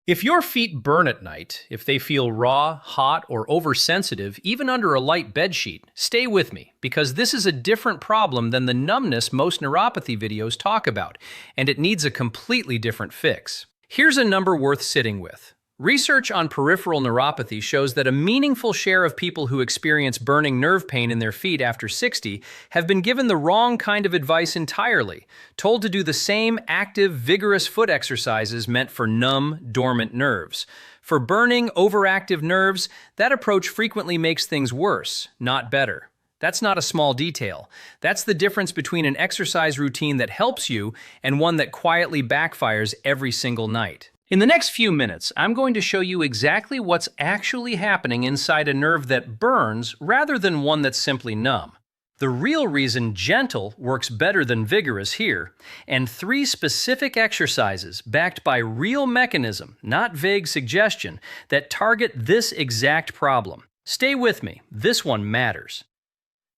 If your feet burn at night, if they feel raw, hot, or oversensitive, even under a light bedsheet, stay with me, because this is a different problem than the numbness most neuropathy videos talk about, and it needs a completely different fix. Here's a number worth sitting with. Research on peripheral neuropathy shows that a meaningful share of people who experience burning nerve pain in their feet after 60 have been given the wrong kind of advice entirely, told to do the same active, vigorous foot exercises meant for numb, dormant nerves. For burning, overactive nerves, that approach frequently makes things worse, not better. That's not a small detail. That's the difference between an exercise routine that helps you and one that quietly backfires every single night. In the next few minutes, I'm going to show you exactly what's actually happening inside a nerve that burns rather than one that's simply numb. The real reason gentle works better than vigorous here, and 3 specific exercises backed by real mechanism, not vague suggestion, that target this exact problem. Stay with me, this one matters.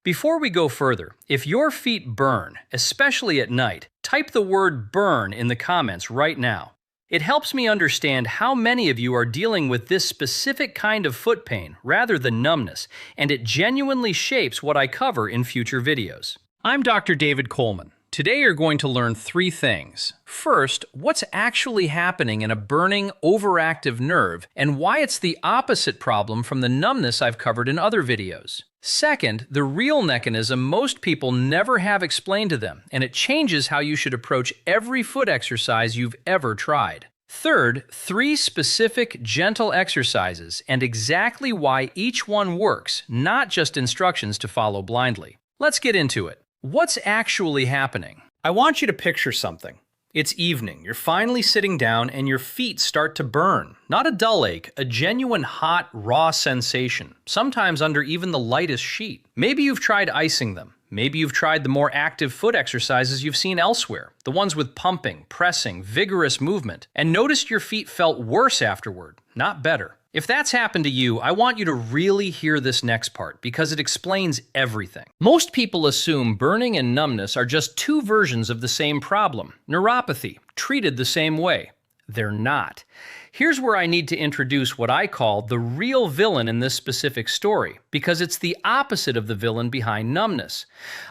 Before we go further, if your feet burn, especially at night, type the word burn in the comments right now. It helps me understand how many of you are dealing with this specific kind of foot pain rather than numbness, and it genuinely shapes what I cover in future videos. I'm Dr. David Coleman. Today you're going to learn 3 things. First, what's actually happening in a burning, overactive nerve and why it's the opposite problem from the numbness I've covered in other videos. Second, the real mechanism most people never have explained to them, and it changes how you should approach every foot exercise you've ever tried. Third, 3 specific, gentle exercises and exactly why each one works, not just instructions to follow blindly. Let's get into it. What's actually happening? I want you to picture something. It's evening, you're finally sitting down, and your feet start to burn. Not a dull ache, a genuine hot, raw sensation, sometimes under even the lightest sheet. Maybe you've tried icing them. Maybe you've tried the more active foot exercises you've seen elsewhere, the ones with pumping, pressing, vigorous movement, and noticed your feet felt worse afterward, not better. If that's happened to you, I want you to really hear this next part because it explains everything. Most people assume burning and numbness are just 2 versions of the same problem, neuropathy, treated the same way. They're not. Here's where I need to introduce what I call the real villain in this specific story, because it's the opposite of the villain behind numbness.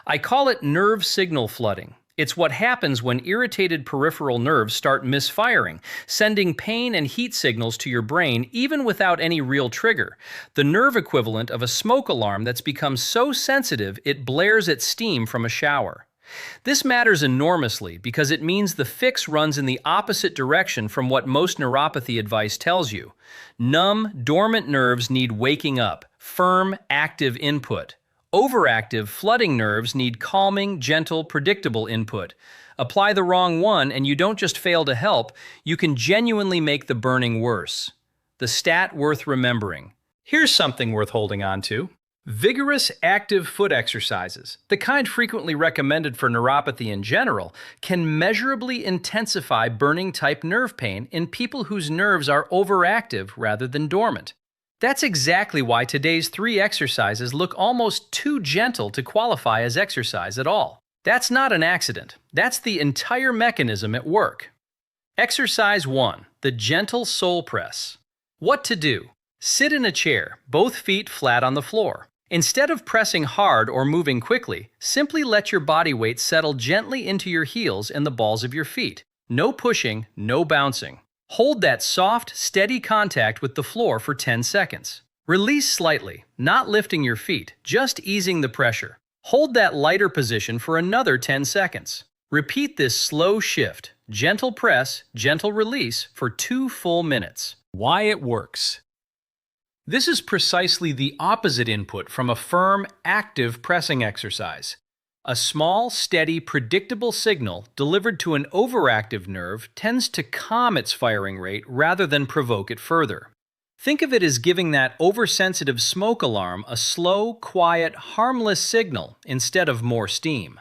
I call it nerve signal flooding. It's what happens when irritated peripheral nerves start misfiring, sending pain and heat signals to your brain even without any real trigger. The nerve equivalent of a smoke alarm that's become so sensitive it blares its steam from a shower. This matters enormously because it means the fix runs in the opposite direction from what most neuropathy advice tells you. Numb, dormant nerves need waking up, firm, active input. Overactive, flooding nerves need calming, gentle, predictable input. Apply the wrong one and you don't just fail to help, you can genuinely make the burning worse. The stat worth remembering. Here's something worth holding on to. Vigorous, active foot exercises, the kind frequently recommended for neuropathy in general, can measurably intensify burning-type nerve pain in people whose nerves are overactive rather than dormant. That's exactly why today's 3 exercises look almost too gentle to qualify as exercise at all. That's not an accident. That's the entire mechanism at work. Exercise 1, the gentle sole press. What to do? Sit in a chair, both feet flat on the floor. Instead of pressing hard or moving quickly, simply let your body weight settle gently into your heels and the balls of your feet. No pushing, no bouncing. Hold that soft, steady contact with the floor for 10 seconds. Release slightly, not lifting your feet, just easing the pressure. Hold that lighter position for another 10 seconds. Repeat this slow shift, gentle press, gentle release for 2 full minutes. Why it works. This is precisely the opposite input from a firm, active pressing exercise. A small, steady, predictable signal delivered to an overactive nerve tends to calm its firing rate rather than provoke it further. Think of it as giving that oversensitive smoke alarm a slow, quiet, harmless signal instead of more steam.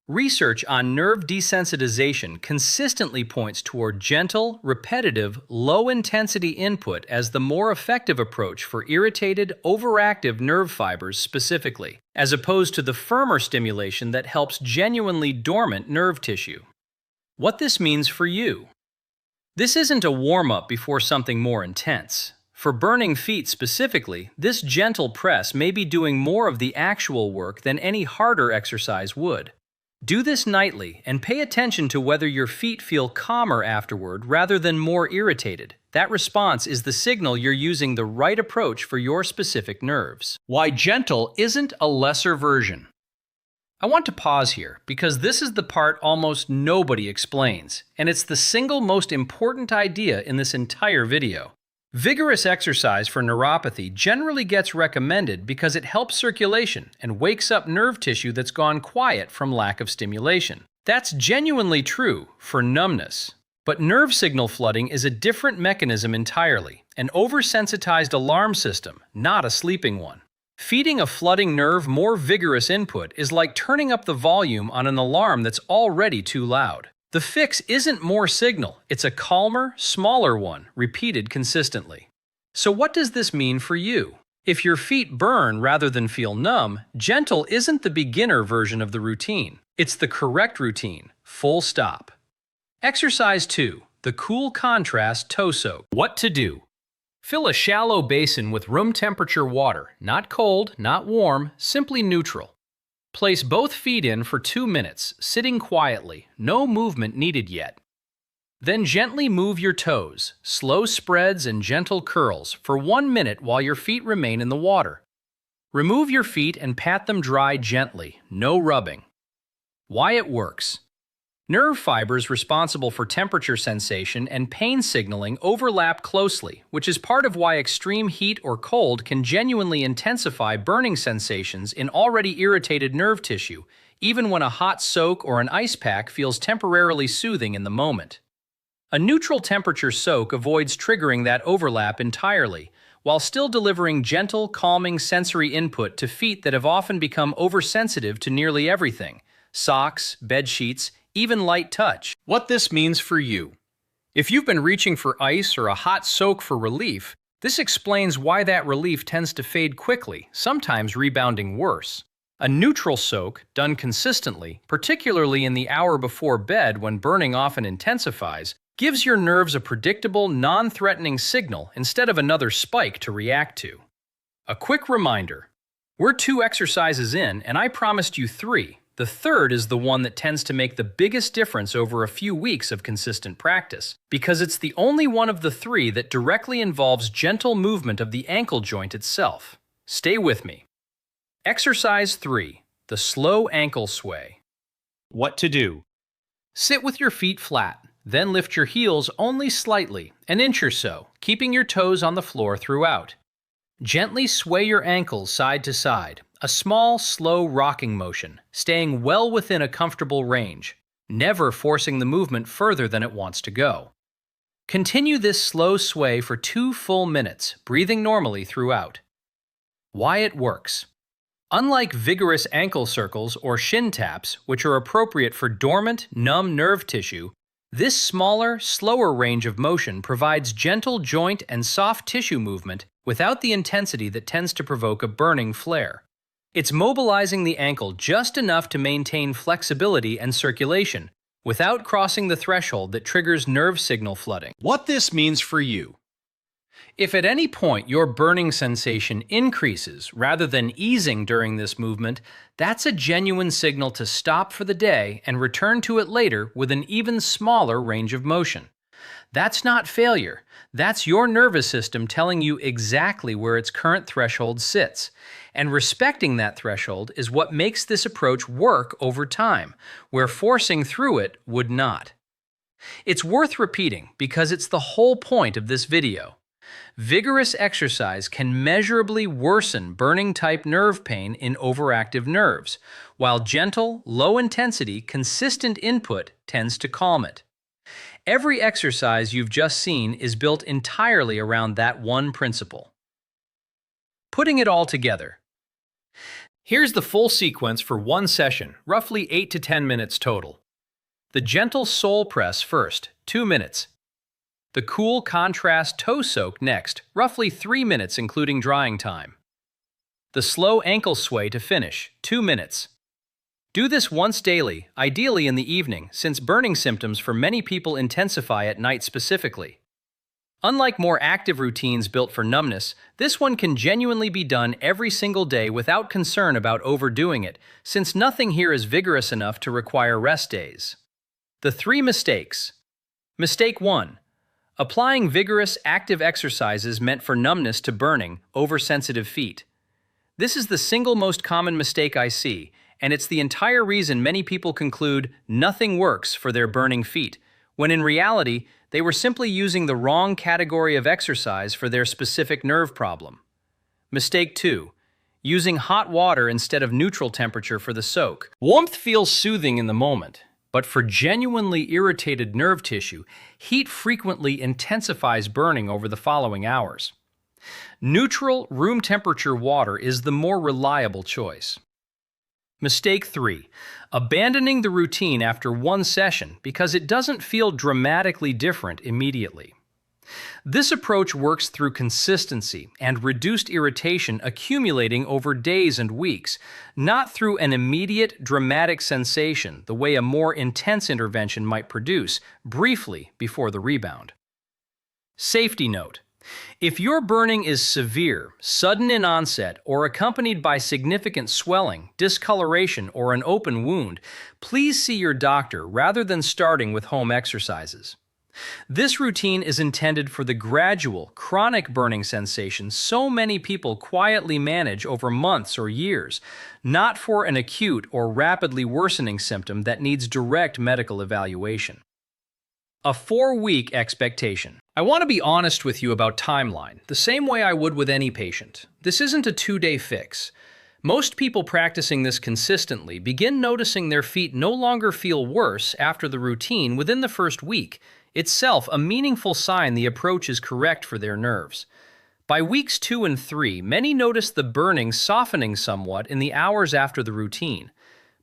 Research on nerve desensitization consistently points toward gentle, repetitive, low-intensity input as the more effective approach for irritated, overactive nerve fibers specifically, as opposed to the firmer stimulation that helps genuinely dormant nerve tissue. What this means for you. This isn't a warm-up before something more intense. For burning feet specifically, this gentle press may be doing more of the actual work than any harder exercise would. Do this nightly and pay attention to whether your feet feel calmer afterward rather than more irritated. That response is the signal you're using the right approach for your specific nerves. Why gentle isn't a lesser version. I want to pause here because this is the part almost nobody explains, and it's the single most important idea in this entire video. Vigorous exercise for neuropathy generally gets recommended because it helps circulation and wakes up nerve tissue that's gone quiet from lack of stimulation. That's genuinely true for numbness. But nerve signal flooding is a different mechanism entirely, an oversensitized alarm system, not a sleeping one. Feeding a flooding nerve more vigorous input is like turning up the volume on an alarm that's already too loud. The fix isn't more signal, it's a calmer, smaller one, repeated consistently. So what does this mean for you? If your feet burn rather than feel numb, gentle isn't the beginner version of the routine. It's the correct routine, full stop. Exercise 2. The cool contrast toe soak. What to do? Fill a shallow basin with room temperature water, not cold, not warm, simply neutral. Place both feet in for 2 minutes, sitting quietly, no movement needed yet. Then gently move your toes, slow spreads and gentle curls for 1 minute while your feet remain in the water. Remove your feet and pat them dry gently, no rubbing. Why it works. Nerve fibers responsible for temperature sensation and pain signaling overlap closely, which is part of why extreme heat or cold can genuinely intensify burning sensations in already irritated nerve tissue, even when a hot soak or an ice pack feels temporarily soothing in the moment. A neutral temperature soak avoids triggering that overlap entirely, while still delivering gentle, calming sensory input to feet that have often become oversensitive to nearly everything: socks, bed sheets, even light touch. What this means for you. If you've been reaching for ice or a hot soak for relief, this explains why that relief tends to fade quickly, sometimes rebounding worse. A neutral soak, done consistently, particularly in the hour before bed when burning often intensifies, gives your nerves a predictable, non-threatening signal instead of another spike to react to. A quick reminder. We're 2 exercises in, and I promised you 3. The third is the one that tends to make the biggest difference over a few weeks of consistent practice, because it's the only one of the 3 that directly involves gentle movement of the ankle joint itself. Stay with me. Exercise 3. The slow ankle sway. What to do? Sit with your feet flat, then lift your heels only slightly, an inch or so, keeping your toes on the floor throughout. Gently sway your ankles side to side. A small, slow rocking motion, staying well within a comfortable range, never forcing the movement further than it wants to go. Continue this slow sway for 2 full minutes, breathing normally throughout. Why it works. Unlike vigorous ankle circles or shin taps, which are appropriate for dormant, numb nerve tissue, this smaller, slower range of motion provides gentle joint and soft tissue movement without the intensity that tends to provoke a burning flare. It's mobilizing the ankle just enough to maintain flexibility and circulation, without crossing the threshold that triggers nerve signal flooding. What this means for you. If at any point your burning sensation increases rather than easing during this movement, that's a genuine signal to stop for the day and return to it later with an even smaller range of motion. That's not failure. That's your nervous system telling you exactly where its current threshold sits. And respecting that threshold is what makes this approach work over time, where forcing through it would not. It's worth repeating because it's the whole point of this video. Vigorous exercise can measurably worsen burning-type nerve pain in overactive nerves, while gentle, low-intensity, consistent input tends to calm it. Every exercise you've just seen is built entirely around that one principle. Putting it all together. Here's the full sequence for one session, roughly 8 to 10 minutes total. The gentle sole press first, 2 minutes. The cool contrast toe soak next, roughly 3 minutes including drying time. The slow ankle sway to finish, 2 minutes. Do this once daily, ideally in the evening, since burning symptoms for many people intensify at night specifically. Unlike more active routines built for numbness, this one can genuinely be done every single day without concern about overdoing it, since nothing here is vigorous enough to require rest days. The 3 mistakes. Mistake 1. Applying vigorous, active exercises meant for numbness to burning, oversensitive feet. This is the single most common mistake I see, and it's the entire reason many people conclude nothing works for their burning feet, when in reality, they were simply using the wrong category of exercise for their specific nerve problem. Mistake 2. Using hot water instead of neutral temperature for the soak. Warmth feels soothing in the moment, but for genuinely irritated nerve tissue, heat frequently intensifies burning over the following hours. Neutral, room temperature water is the more reliable choice. Mistake 3. Abandoning the routine after one session because it doesn't feel dramatically different immediately. This approach works through consistency and reduced irritation accumulating over days and weeks, not through an immediate, dramatic sensation the way a more intense intervention might produce, briefly before the rebound. Safety note. If your burning is severe, sudden in onset, or accompanied by significant swelling, discoloration, or an open wound, please see your doctor rather than starting with home exercises. This routine is intended for the gradual, chronic burning sensation so many people quietly manage over months or years, not for an acute or rapidly worsening symptom that needs direct medical evaluation. A 4-week expectation. I want to be honest with you about timeline, the same way I would with any patient. This isn't a 2-day fix. Most people practicing this consistently begin noticing their feet no longer feel worse after the routine within the first week, itself a meaningful sign the approach is correct for their nerves. By weeks 2 and 3, many notice the burning softening somewhat in the hours after the routine.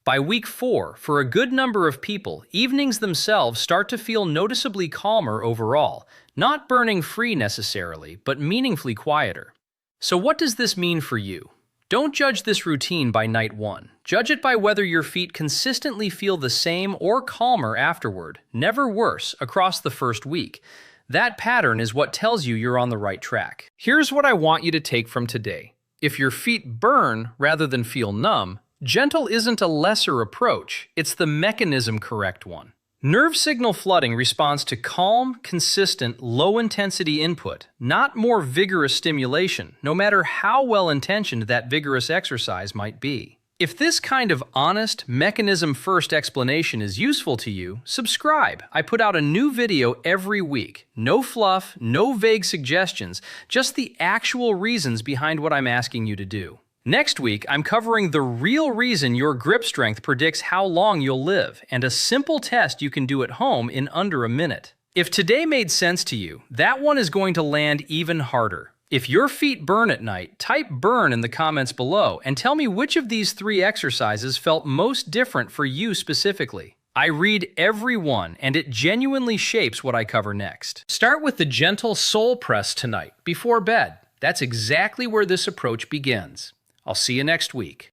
By week 4, for a good number of people, evenings themselves start to feel noticeably calmer overall, not burning free necessarily, but meaningfully quieter. So what does this mean for you? Don't judge this routine by night 1. Judge it by whether your feet consistently feel the same or calmer afterward, never worse, across the first week. That pattern is what tells you you're on the right track. Here's what I want you to take from today. If your feet burn rather than feel numb, gentle isn't a lesser approach, it's the mechanism correct one. Nerve signal flooding responds to calm, consistent, low-intensity input, not more vigorous stimulation, no matter how well-intentioned that vigorous exercise might be. If this kind of honest, mechanism-first explanation is useful to you, subscribe. I put out a new video every week. No fluff, no vague suggestions, just the actual reasons behind what I'm asking you to do. Next week, I'm covering the real reason your grip strength predicts how long you'll live, and a simple test you can do at home in under a minute. If today made sense to you, that one is going to land even harder. If your feet burn at night, type "burn" in the comments below and tell me which of these 3 exercises felt most different for you specifically. I read every one, and it genuinely shapes what I cover next. Start with the gentle sole press tonight, before bed. That's exactly where this approach begins. I'll see you next week.